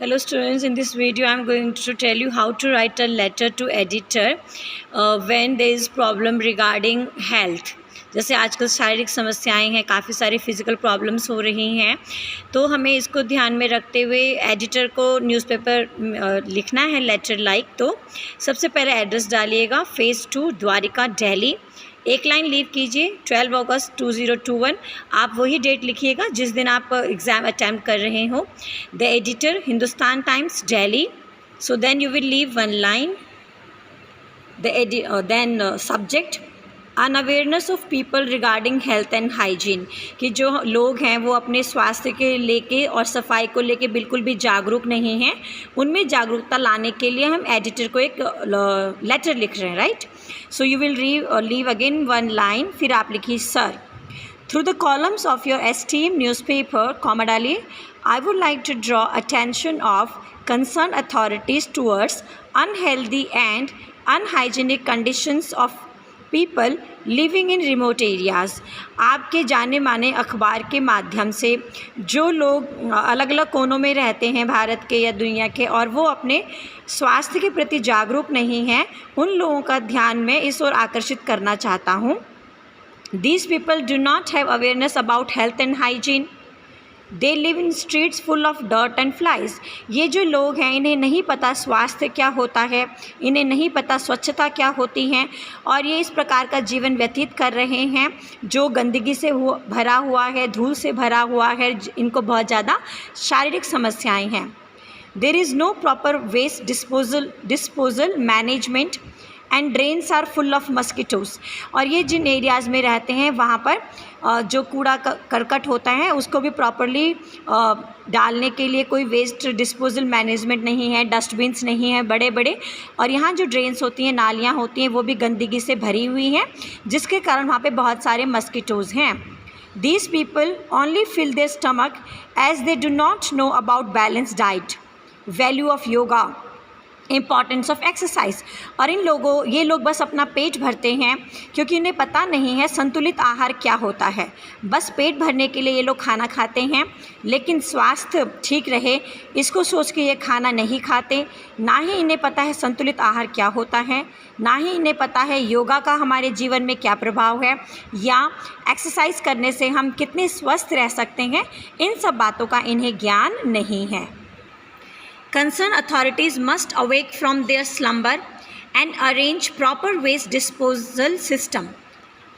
Hello students, in this video I am going to tell you how to write a letter to editor when there is problem regarding health. जैसे आजकल शारीरिक समस्याएं हैं, काफ़ी सारी physical problems हो रही हैं, तो हमें इसको ध्यान में रखते हुए एडिटर को न्यूज़पेपर लिखना है लेटर लाइक। तो सबसे पहले एड्रेस डालिएगा, फेज़ 2 द्वारिका दिल्ली। एक लाइन लीव कीजिए 12 अगस्त 2021। आप वही डेट लिखिएगा जिस दिन आप एग्ज़ाम अटैम्प्ट कर रहे हो। The editor Hindustan Times Delhi. So then you will leave one line. Then subject unawareness of people regarding health and hygiene, कि जो लोग हैं वो अपने स्वास्थ्य के लेके और सफाई को लेके बिल्कुल भी जागरूक नहीं हैं, उनमें जागरूकता लाने के लिए हम एडिटर को एक लेटर लिख रहे हैं, right. So you will leave again one line, फिर आप लिखिए sir, through the columns of your esteem newspaper comma डालिए, I would like to draw attention of concern authorities towards unhealthy and unhygienic conditions of people living in remote areas. आपके जाने माने अखबार के माध्यम से जो लोग अलग अलग कोनों में रहते हैं भारत के या दुनिया के, और वो अपने स्वास्थ्य के प्रति जागरूक नहीं हैं, उन लोगों का ध्यान मैं इस ओर आकर्षित करना चाहता हूँ। These people do not have awareness about health and hygiene. They live in streets full of dirt and flies. ये जो लोग हैं इन्हें नहीं पता स्वास्थ्य क्या होता है, इन्हें नहीं पता स्वच्छता क्या होती है, और ये इस प्रकार का जीवन व्यतीत कर रहे हैं जो गंदगी से भरा हुआ है, धूल से भरा हुआ है, इनको बहुत ज़्यादा शारीरिक समस्याएं हैं। There is no proper waste disposal management and drains are full of mosquitoes. और ये जिन एरियाज़ में रहते हैं वहाँ पर जो कूड़ा करकट होता है उसको भी प्रॉपरली डालने के लिए कोई वेस्ट डिस्पोजल मैनेजमेंट नहीं है, डस्टबिन्स नहीं है बड़े बड़े, और यहाँ जो ड्रेन्स होती हैं, नालियाँ होती हैं, वो भी गंदगी से भरी हुई हैं, जिसके कारण वहाँ पे बहुत सारे मस्किटोज़ हैं। These people only fill their stomach as they do not know about balanced diet, value of yoga, importance of exercise. और ये लोग बस अपना पेट भरते हैं क्योंकि उन्हें पता नहीं है संतुलित आहार क्या होता है। बस पेट भरने के लिए ये लोग खाना खाते हैं, लेकिन स्वास्थ्य ठीक रहे इसको सोच के ये खाना नहीं खाते। ना ही इन्हें पता है संतुलित आहार क्या होता है, ना ही इन्हें पता है योगा का हमारे जीवन में क्या प्रभाव है, या एक्सरसाइज करने से हम कितने स्वस्थ रह सकते हैं। इन सब बातों का इन्हें ज्ञान नहीं है। Concerned authorities must awake from their slumber and arrange proper waste disposal system.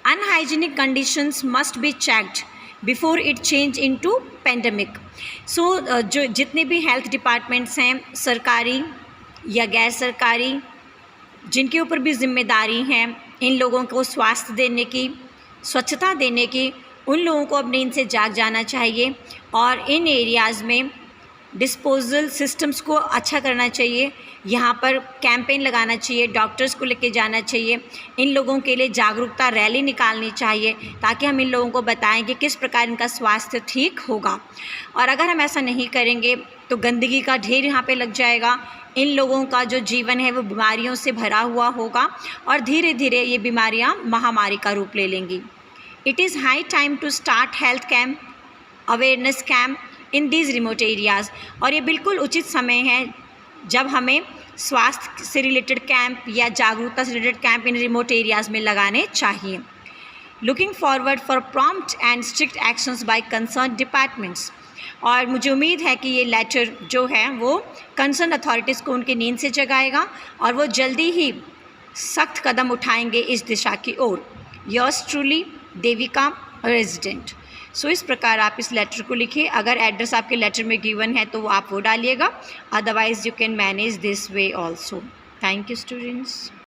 Unhygienic conditions must be checked before it change into pandemic. So जो जितने भी हेल्थ डिपार्टमेंट्स हैं, सरकारी या गैर सरकारी, जिनके ऊपर भी जिम्मेदारी हैं इन लोगों को स्वास्थ्य देने की, स्वच्छता देने की, उन लोगों को अब नींद से जाग जाना चाहिए और इन एरियाज़ में डिस्पोजल सिस्टम्स को अच्छा करना चाहिए। यहाँ पर कैंपेन लगाना चाहिए, डॉक्टर्स को लेके जाना चाहिए, इन लोगों के लिए जागरूकता रैली निकालनी चाहिए ताकि हम इन लोगों को बताएं कि किस प्रकार इनका स्वास्थ्य ठीक होगा। और अगर हम ऐसा नहीं करेंगे तो गंदगी का ढेर यहाँ पे लग जाएगा, इन लोगों का जो जीवन है वो बीमारियों से भरा हुआ होगा और धीरे धीरे ये बीमारियाँ महामारी का रूप ले लेंगी। It is high time to start health camp, awareness camp in these remote areas. और ये बिल्कुल उचित समय है जब हमें स्वास्थ्य से रिलेटेड कैंप या जागरूकता से related camp in remote areas में लगाने चाहिए। Looking forward for prompt and strict actions by concern departments. और मुझे उम्मीद है कि ये लेटर जो है वो कंसर्न अथॉरिटीज़ को उनकी नींद से जगाएगा और वो जल्दी ही सख्त कदम उठाएंगे इस दिशा की ओर। Yours truly Devika resident. So इस प्रकार आप इस लेटर को लिखिए। अगर एड्रेस आपके लेटर में गिवन है तो आप वो डालिएगा, otherwise you can manage this way also. Thank you students.